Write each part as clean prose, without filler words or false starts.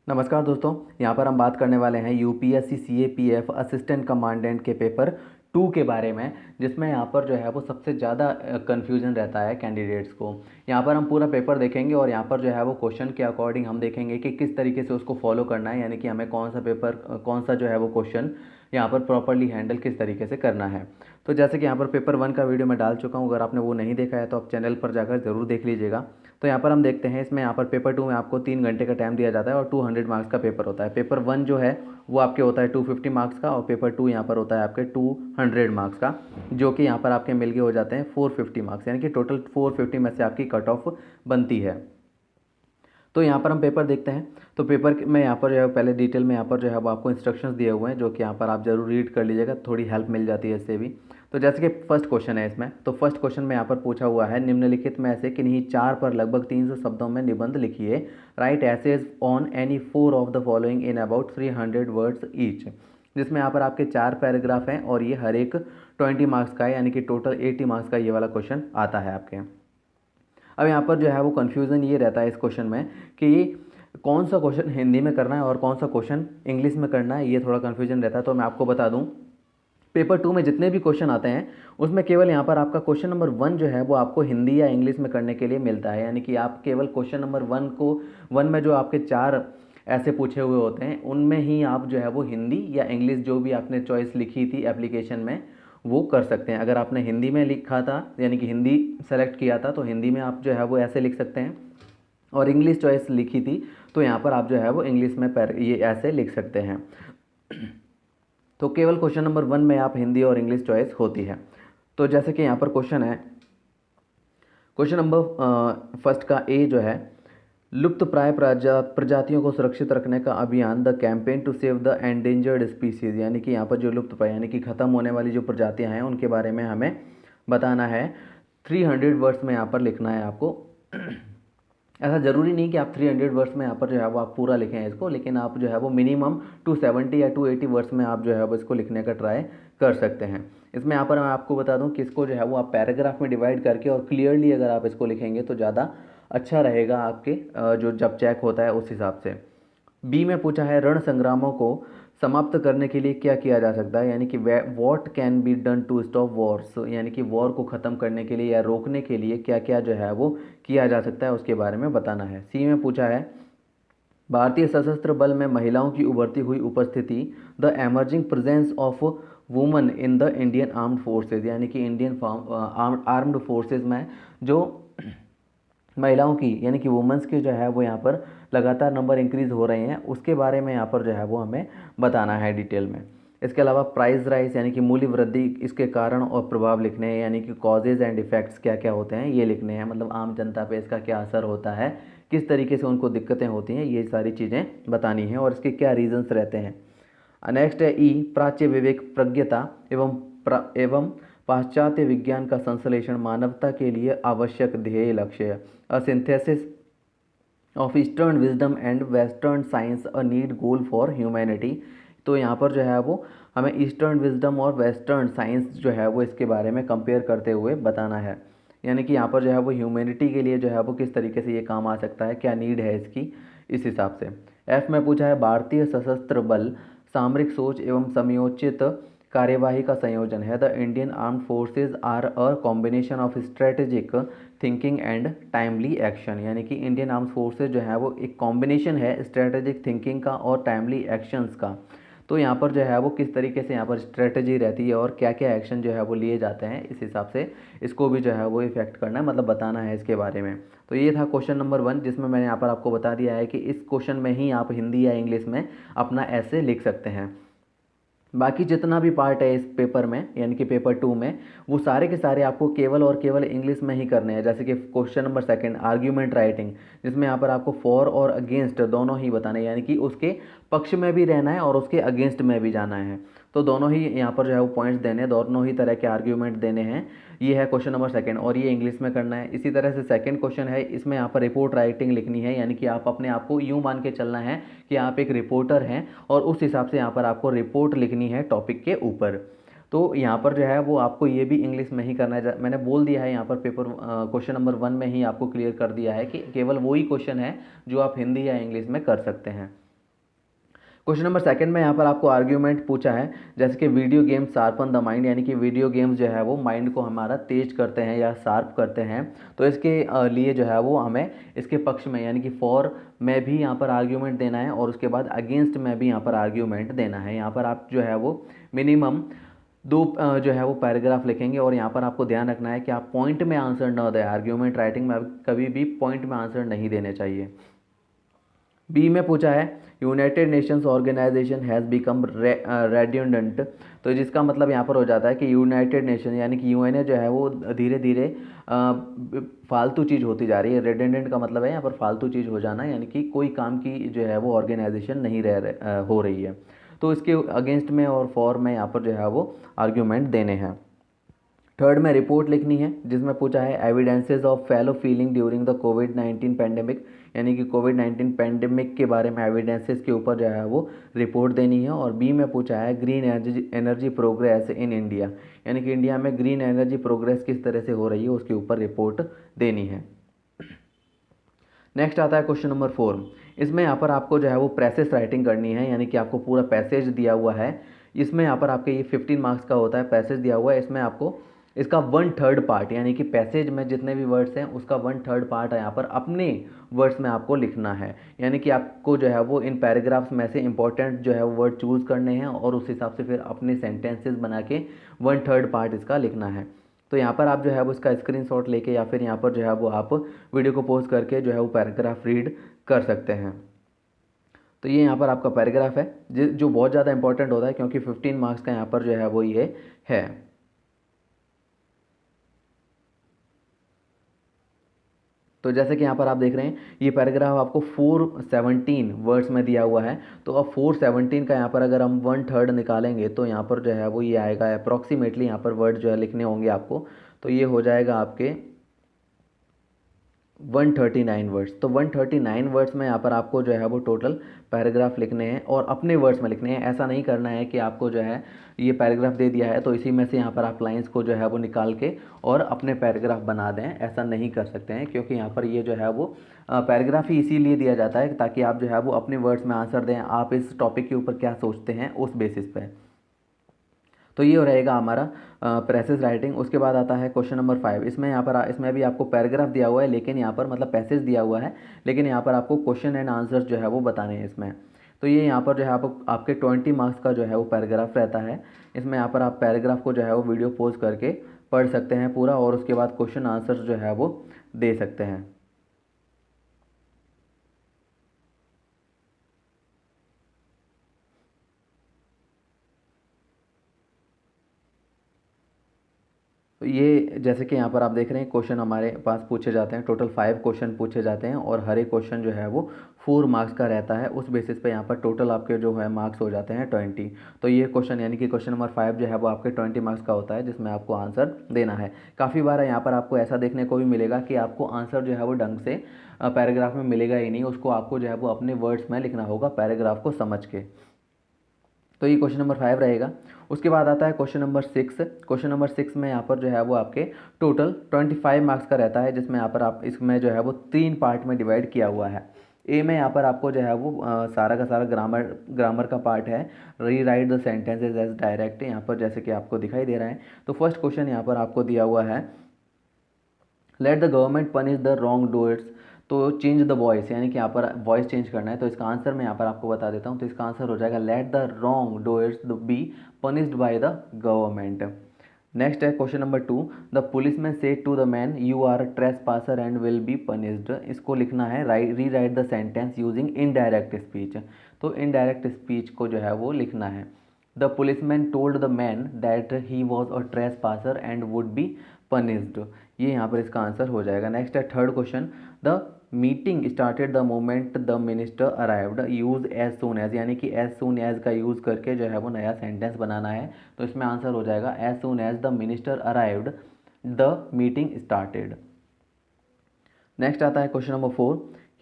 नमस्कार दोस्तों। यहाँ पर हम बात करने वाले हैं यूपीएससी सीएपीएफ असिस्टेंट कमांडेंट के पेपर 2 के बारे में, जिसमें यहाँ पर जो है वो सबसे ज़्यादा कन्फ्यूज़न रहता है कैंडिडेट्स को। यहाँ पर हम पूरा पेपर देखेंगे और यहाँ पर जो है वो क्वेश्चन के अकॉर्डिंग हम देखेंगे कि किस तरीके से उसको फॉलो करना है, यानी कि हमें कौन सा पेपर कौन सा जो है वो क्वेश्चन यहाँ पर प्रॉपरली हैंडल किस तरीके से करना है। तो जैसे कि यहाँ पर पेपर 1 का वीडियो मैं डाल चुका हूँ, अगर आपने वो नहीं देखा है तो आप चैनल पर जाकर ज़रूर देख लीजिएगा। तो यहाँ पर हम देखते हैं, इसमें यहाँ पर पेपर 2 में आपको 3 घंटे का टाइम दिया जाता है और 200 मार्क्स का पेपर होता है। पेपर 1 जो है वो आपके होता है 250 मार्क्स का और पेपर 2 यहाँ पर होता है आपके 200 मार्क्स का, जो कि यहाँ पर आपके मिलके हो जाते हैं 450 मार्क्स, यानी कि टोटल 450 में से आपकी कट ऑफ बनती है। तो यहाँ पर हम पेपर देखते हैं। तो पेपर में यहाँ पर जो है पहले डिटेल में यहाँ पर जो है वो आपको इंस्ट्रक्शंस दिए हुए हैं, जो कि यहाँ पर आप जरूर रीड कर लीजिएगा, थोड़ी हेल्प मिल जाती है इससे भी। तो जैसे कि फर्स्ट क्वेश्चन है इसमें, तो फर्स्ट क्वेश्चन में यहाँ पर पूछा हुआ है, निम्नलिखित में से किन्हीं 4 पर लगभग 300 शब्दों में निबंध लिखिए। Write essays on any 4 of the following in about 300 words each. जिसमें यहाँ पर आपके 4 पैराग्राफ हैं और ये हर एक 20 मार्क्स का है, यानी कि टोटल 80 मार्क्स का ये वाला क्वेश्चन आता है आपके। अब यहाँ पर जो है वो कन्फ्यूज़न ये रहता है इस क्वेश्चन में कि कौन सा क्वेश्चन हिंदी में करना है और कौन सा क्वेश्चन इंग्लिश में करना है, ये थोड़ा कन्फ्यूजन रहता है। तो मैं आपको बता दूं, पेपर 2 में जितने भी क्वेश्चन आते हैं उसमें केवल यहाँ पर आपका क्वेश्चन नंबर 1 जो है वो आपको हिंदी या इंग्लिश में करने के लिए मिलता है, यानी कि आप केवल क्वेश्चन नंबर 1 में जो आपके 4 ऐसे पूछे हुए होते हैं उनमें ही आप जो है वो हिंदी या इंग्लिश जो भी आपने चॉइस लिखी थी एप्लीकेशन में वो कर सकते हैं। अगर आपने हिंदी में लिखा था, यानी कि हिंदी सेलेक्ट किया था, तो हिंदी में आप जो है वो ऐसे लिख सकते हैं, और इंग्लिश चॉइस लिखी थी तो यहाँ पर आप जो है वो इंग्लिश में ये ऐसे लिख सकते हैं। तो केवल क्वेश्चन नंबर 1 में आप हिंदी और इंग्लिश चॉइस होती है। तो जैसे कि यहाँ पर क्वेश्चन है, क्वेश्चन नंबर फर्स्ट का ए जो है, लुप्त प्राय प्रजातियों को सुरक्षित रखने का अभियान the campaign to save the endangered species, यानी कि यहाँ पर जो लुप्त प्राय यानी कि ख़त्म होने वाली जो प्रजातियाँ हैं उनके बारे में हमें बताना है। 300 वर्ड्स में यहाँ पर लिखना है आपको। ऐसा ज़रूरी नहीं कि आप 300 वर्ड्स में यहाँ पर जो है वो आप पूरा लिखें इसको, लेकिन आप जो है वो मिनिमम 270 या 280 वर्ड्स में आप जो है वो इसको लिखने का ट्राई कर सकते हैं। इसमें यहाँ पर मैं आपको बता दूं कि इसको जो है वो आप पैराग्राफ में डिवाइड करके और क्लियरली अगर आप इसको लिखेंगे तो ज़्यादा अच्छा रहेगा आपके जो जब चेक होता है उस हिसाब से। बी में पूछा है, रण संग्रामों को समाप्त करने के लिए क्या किया जा सकता है, यानी कि what can be done to stop wars, यानी कि वॉर को ख़त्म करने के लिए या रोकने के लिए क्या क्या जो है वो किया जा सकता है उसके बारे में बताना है। सी में पूछा है, भारतीय सशस्त्र बल में महिलाओं की उभरती हुई उपस्थिति, the emerging presence of woman in the Indian armed forces, यानी कि इंडियन आर्म्ड फोर्सेज में जो महिलाओं की यानी कि वुमेंस की जो है वो यहाँ पर लगातार नंबर इंक्रीज़ हो रहे हैं, उसके बारे में यहाँ पर जो है वो हमें बताना है डिटेल में। इसके अलावा प्राइस राइज यानी कि मूल्य वृद्धि, इसके कारण और प्रभाव लिखने हैं, यानी कि कॉजेज़ एंड इफ़ेक्ट्स क्या क्या होते हैं ये लिखने हैं, मतलब आम जनता पे इसका क्या असर होता है, किस तरीके से उनको दिक्कतें होती हैं, ये सारी चीज़ें बतानी हैं और इसके क्या रीजंस रहते हैं। नेक्स्ट है ई, प्राच्य विवेक प्रज्ञता एवं पाश्चात्य विज्ञान का संश्लेषण मानवता के लिए आवश्यक ध्येय लक्ष्य, अ synthesis of eastern wisdom and western science, a need goal for humanity. तो यहाँ पर जो है वो हमें ईस्टर्न विजडम और वेस्टर्न साइंस जो है वो इसके बारे में कंपेयर करते हुए बताना है, यानी कि यहाँ पर जो है वो ह्यूमैनिटी के लिए जो है वो किस तरीके से ये काम आ सकता है, क्या नीड है इसकी, इस हिसाब से। एफ में पूछा है, भारतीय सशस्त्र बल सामरिक सोच एवं समयोचित कार्यवाही का संयोजन है, the Indian armed forces are a combination of strategic thinking and timely action, यानी कि इंडियन आर्म्ड फोर्सेज जो है वो एक कॉम्बिनेशन है स्ट्रेटेजिक थिंकिंग का और टाइमली एक्शंस का। तो यहाँ पर जो है वो किस तरीके से यहाँ पर स्ट्रेटजी रहती है और क्या क्या एक्शन जो है वो लिए जाते हैं, इस हिसाब से इसको भी जो है वो इफेक्ट करना है, मतलब बताना है इसके बारे में। तो ये था क्वेश्चन नंबर 1, जिसमें मैंने यहाँ पर आपको बता दिया है कि इस क्वेश्चन में ही आप हिंदी या इंग्लिश में अपना ऐसे लिख सकते हैं। बाकी जितना भी पार्ट है इस पेपर में, यानी कि पेपर 2 में, वो सारे के सारे आपको केवल और केवल इंग्लिश में ही करने हैं। जैसे कि क्वेश्चन नंबर 2 आर्ग्यूमेंट राइटिंग, जिसमें यहाँ पर आपको फॉर और अगेंस्ट दोनों ही बताने हैं, यानी कि उसके पक्ष में भी रहना है और उसके अगेंस्ट में भी जाना है। तो दोनों ही यहाँ पर जो है वो पॉइंट्स देने हैं, दोनों ही तरह के आर्ग्यूमेंट देने हैं। ये है क्वेश्चन नंबर 2 और ये इंग्लिश में करना है। इसी तरह से सेकंड क्वेश्चन है, इसमें यहाँ पर रिपोर्ट राइटिंग लिखनी है, यानी कि आप अपने आप को यूँ मान के चलना है कि आप एक रिपोर्टर हैं और उस हिसाब से यहाँ पर आपको रिपोर्ट लिखनी है टॉपिक के ऊपर। तो यहाँ पर जो है वो आपको ये भी इंग्लिश में ही करना है। मैंने बोल दिया है यहाँ पर पेपर क्वेश्चन नंबर 1 में ही आपको क्लियर कर दिया है कि केवल वही क्वेश्चन है जो आप हिंदी या इंग्लिश में कर सकते हैं। क्वेश्चन नंबर सेकंड में यहाँ पर आपको आर्ग्यूमेंट पूछा है, जैसे कि video games sharpen the mind, यानी कि वीडियो गेम्स जो है वो माइंड को हमारा तेज करते हैं या शार्प करते हैं। तो इसके लिए जो है वो हमें इसके पक्ष में यानी कि फॉर में भी यहाँ पर आर्ग्यूमेंट देना है और उसके बाद अगेंस्ट में भी यहाँ पर आर्ग्यूमेंट देना है। यहाँ पर आप जो है वो मिनिमम दो जो है वो पैराग्राफ लिखेंगे और यहाँ पर आपको ध्यान रखना है कि आप पॉइंट में आंसर न दें। आर्ग्यूमेंट राइटिंग में कभी भी पॉइंट में आंसर नहीं देने चाहिए। बी में पूछा है United Nations Organization has become redundant. तो जिसका मतलब यहाँ पर हो जाता है कि यूनाइटेड नेशन यानी कि यूएनए जो है वो धीरे धीरे फालतू चीज़ होती जा रही है। रेडेंडेंट का मतलब है यहाँ पर फालतू चीज़ हो जाना, यानी कि कोई काम की जो है वो ऑर्गेनाइजेशन नहीं हो रही है। तो इसके अगेंस्ट में और फॉर में यहाँ पर जो है वो आर्ग्यूमेंट देने हैं। थर्ड में रिपोर्ट लिखनी है, जिसमें पूछा है evidences of fellow feeling during the covid pandemic, यानी कि कोविड-19 पैंडेमिक के बारे में एविडेंसेस के ऊपर जो है वो रिपोर्ट देनी है। और बी में पूछा है green energy progress in India, यानी कि इंडिया में ग्रीन एनर्जी प्रोग्रेस किस तरह से हो रही है उसके ऊपर रिपोर्ट देनी है। नेक्स्ट आता है क्वेश्चन नंबर 4। इसमें यहाँ पर आपको जो है वो प्रेसेस राइटिंग करनी है, यानी कि आपको पूरा पैसेज दिया हुआ है। इसमें यहाँ पर आपके ये 15 मार्क्स का होता है, पैसेज दिया हुआ है। इसमें आपको इसका 1/3 पार्ट, यानी कि पैसेज में जितने भी वर्ड्स हैं उसका 1/3 पार्ट यहाँ पर अपने वर्ड्स में आपको लिखना है। यानी कि आपको जो है वो इन पैराग्राफ्स में से इंपॉर्टेंट जो है वो वर्ड चूज़ करने हैं और उस हिसाब से फिर अपने सेंटेंसेस बना के 1/3 पार्ट इसका लिखना है। तो यहाँ पर आप जो है वो इसका स्क्रीनशॉट लेके या फिर यहाँ पर जो है वो आप वीडियो को पॉज करके जो है वो पैराग्राफ रीड कर सकते हैं। तो ये यहाँ पर आपका पैराग्राफ है जो बहुत ज़्यादा इंपॉर्टेंट होता है, क्योंकि 15 मार्क्स का यहाँ पर जो है वो ये है। तो जैसे कि यहाँ पर आप देख रहे हैं ये पैराग्राफ आपको 417 वर्ड्स में दिया हुआ है। तो अब 417 का यहाँ पर अगर हम 1/3 निकालेंगे तो यहाँ पर जो है वो ये आएगा अप्रॉक्सीमेटली, यहाँ पर वर्ड जो है लिखने होंगे आपको। तो ये हो जाएगा आपके 139 वर्ड्स। तो 139 वर्ड्स में यहाँ पर आपको जो है वो टोटल पैराग्राफ लिखने हैं और अपने वर्ड्स में लिखने हैं। ऐसा नहीं करना है कि आपको जो है ये पैराग्राफ दे दिया है तो इसी में से यहाँ पर आप लाइंस को जो है वो निकाल के और अपने पैराग्राफ बना दें। ऐसा नहीं कर सकते हैं, क्योंकि यहाँ पर ये जो है वो पैराग्राफ ही इसीलिए दिया जाता है ताकि आप जो है वो अपने वर्ड्स में आंसर दें, आप इस टॉपिक के ऊपर क्या सोचते हैं उस बेसिस पे। तो ये रहेगा हमारा प्रेसेस राइटिंग। उसके बाद आता है क्वेश्चन नंबर 5। इसमें यहाँ पर इसमें भी आपको पैराग्राफ दिया हुआ है, लेकिन यहाँ पर मतलब पैसेज दिया हुआ है, लेकिन यहाँ पर आपको क्वेश्चन एंड आंसर्स जो है वो बताने हैं इसमें। तो ये यहाँ पर जो है आपके 20 मार्क्स का जो है वो पैराग्राफ रहता है। इसमें यहाँ पर आप पैराग्राफ को जो है वो वीडियो पॉज करके पढ़ सकते हैं पूरा और उसके बाद क्वेश्चन आंसर्स जो है वो दे सकते हैं। तो ये जैसे कि यहाँ पर आप देख रहे हैं क्वेश्चन हमारे पास पूछे जाते हैं, टोटल 5 क्वेश्चन पूछे जाते हैं और हर एक क्वेश्चन जो है वो 4 मार्क्स का रहता है। उस बेसिस पे यहाँ पर टोटल आपके जो है मार्क्स हो जाते हैं 20। तो ये क्वेश्चन यानी कि क्वेश्चन नंबर 5 जो है वो आपके 20 मार्क्स का होता है, जिसमें आपको आंसर देना है। काफ़ी बार यहाँ पर आपको ऐसा देखने को भी मिलेगा कि आपको आंसर जो है वो ढंग से पैराग्राफ में मिलेगा ही नहीं, उसको आपको जो है वो अपने वर्ड्स में लिखना होगा पैराग्राफ को समझ के। तो ये क्वेश्चन नंबर 5 रहेगा। उसके बाद आता है क्वेश्चन नंबर 6। क्वेश्चन नंबर 6 में यहाँ पर जो है वो आपके टोटल 25 मार्क्स का रहता है, जिसमें यहाँ पर आप इसमें जो है वो 3 पार्ट में डिवाइड किया हुआ है। ए में यहाँ पर आपको जो है वो सारा का सारा ग्रामर का पार्ट है। Rewrite the sentences as direct, यहाँ पर जैसे कि आपको दिखाई दे रहा है। तो फर्स्ट क्वेश्चन यहाँ पर आपको दिया हुआ है let the government punish the wrong doers, तो चेंज द वॉइस, यानी कि यहाँ पर वॉइस चेंज करना है। तो इसका आंसर मैं यहाँ पर आपको बता देता हूँ। तो इसका आंसर हो जाएगा let the wrong doers be punished by the government. Next है question number 2। The policeman said to the man you are trespasser and will be punished. इसको लिखना है rewrite the sentence using indirect speech. तो indirect speech को जो है वो लिखना है। The policeman told the man that he was a trespasser and would be punished. ये यहाँ पर इसका आंसर हो जाएगा। नेक्स्ट है third question. The meeting started the moment the minister arrived, use as soon as, यानी कि as soon as का यूज़ करके जो है वो नया सेंटेंस बनाना है। तो इसमें आंसर हो जाएगा as soon as the minister arrived the meeting started. Next आता है question number 4।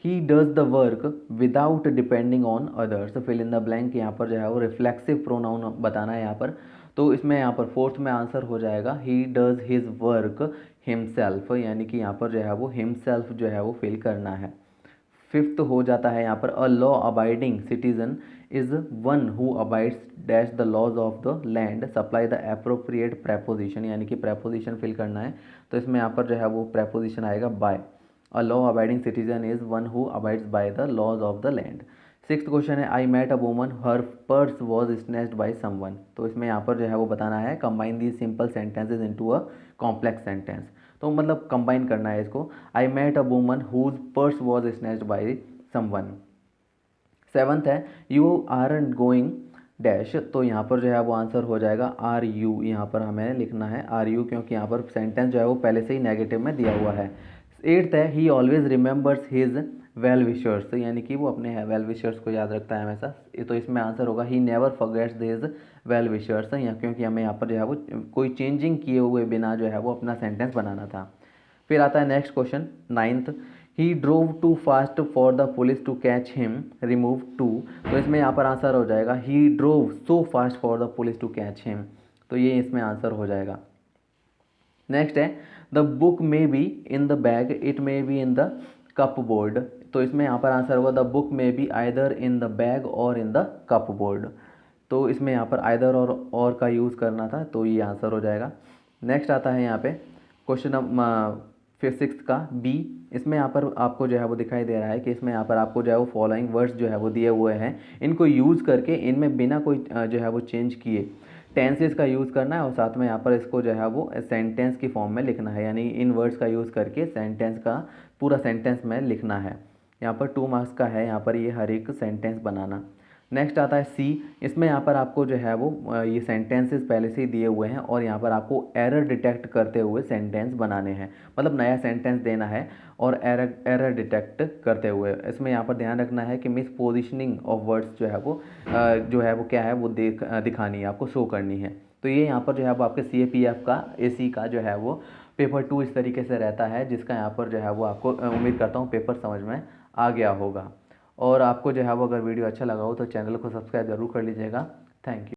He does the work without depending on others, fill in the blank. यहाँ पर जो है वो रिफ्लेक्सिव प्रोनाउन बताना है यहाँ पर। तो इसमें यहाँ पर फोर्थ में आंसर हो जाएगा he does his work himself, यानी कि यहाँ पर जो है वो हिमसेल्फ जो है वो फिल करना है। फिफ्थ हो जाता है यहाँ पर a law abiding citizen is one who abides dash the laws of the land supply the appropriate preposition, यानी कि प्रेपोजिशन फिल करना है। तो इसमें यहाँ पर जो है वो प्रेपोजिशन आएगा by. A law abiding citizen is one who abides by the laws of the land. Sixth question है I met a woman her purse was snatched by someone. तो इसमें यहाँ पर जो है वो बताना है combine the simple sentences into a complex sentence. तो मतलब कंबाइन करना है इसको। I met a woman whose purse was snatched by someone. Seventh है यू आरंट गोइंग डैश। तो यहाँ पर जो है वो आंसर हो जाएगा आर यू। यहाँ पर हमें लिखना है आर यू, क्योंकि यहाँ पर सेंटेंस जो है वो पहले से ही नेगेटिव में दिया हुआ है। एट्थ है ही always remembers his well wishers, यानी कि वो अपने वेल विशर्स को याद रखता है हमेशा। तो इसमें आंसर होगा he never forgets his well wishers, यहाँ क्योंकि हमें यहाँ पर जो है वो कोई चेंजिंग किए हुए बिना जो है वो अपना सेंटेंस बनाना था। फिर आता है next question ninth, he drove too fast for the police to catch him remove too. तो इसमें यहाँ पर आंसर हो जाएगा he drove so fast for the police to catch him. तो ये इसमें आंसर हो जाएगा। नेक्स्ट है the book may be in the bag it may be in the cupboard. तो इसमें यहाँ पर आंसर होगा the book may be either in the bag और इन द कप बोर्ड। तो इसमें यहाँ पर आइदर और का यूज़ करना था, तो ये आंसर हो जाएगा। नेक्स्ट आता है यहाँ पे क्वेश्चन फिर सिक्स का बी। इसमें यहाँ पर आपको जो है वो दिखाई दे रहा है कि इसमें यहाँ पर आपको जो है वो फॉलोइंग वर्ड्स जो है वो दिए हुए हैं, इनको यूज़ करके इनमें बिना कोई जो है वो चेंज किए टेंसेस का यूज़ करना है और साथ में यहाँ पर इसको जो है वो सेंटेंस की फॉर्म में लिखना है, यानी इन वर्ड्स का यूज़ करके सेंटेंस का पूरा सेंटेंस में लिखना है। यहाँ पर 2 मार्क्स का है यहाँ पर ये हर एक सेंटेंस बनाना। नेक्स्ट आता है सी। इसमें यहाँ पर आपको जो है वो ये सेंटेंसेस पहले से ही दिए हुए हैं और यहाँ पर आपको एरर डिटेक्ट करते हुए सेंटेंस बनाने हैं, मतलब नया सेंटेंस देना है और एरर डिटेक्ट करते हुए। इसमें यहाँ पर ध्यान रखना है कि मिस पोजिशनिंग ऑफ वर्ड्स जो है वो क्या है वो दिखानी है, आपको शो करनी है। तो ये यहाँ पर जो है वो आपके CAPF का AC का जो है वो पेपर 2 इस तरीके से रहता है, जिसका यहाँ पर जो है वो आपको उम्मीद करता हूँ पेपर समझ में आ गया होगा। और आपको जो है वो अगर वीडियो अच्छा लगा हो तो चैनल को सब्सक्राइब ज़रूर कर लीजिएगा। Thank you.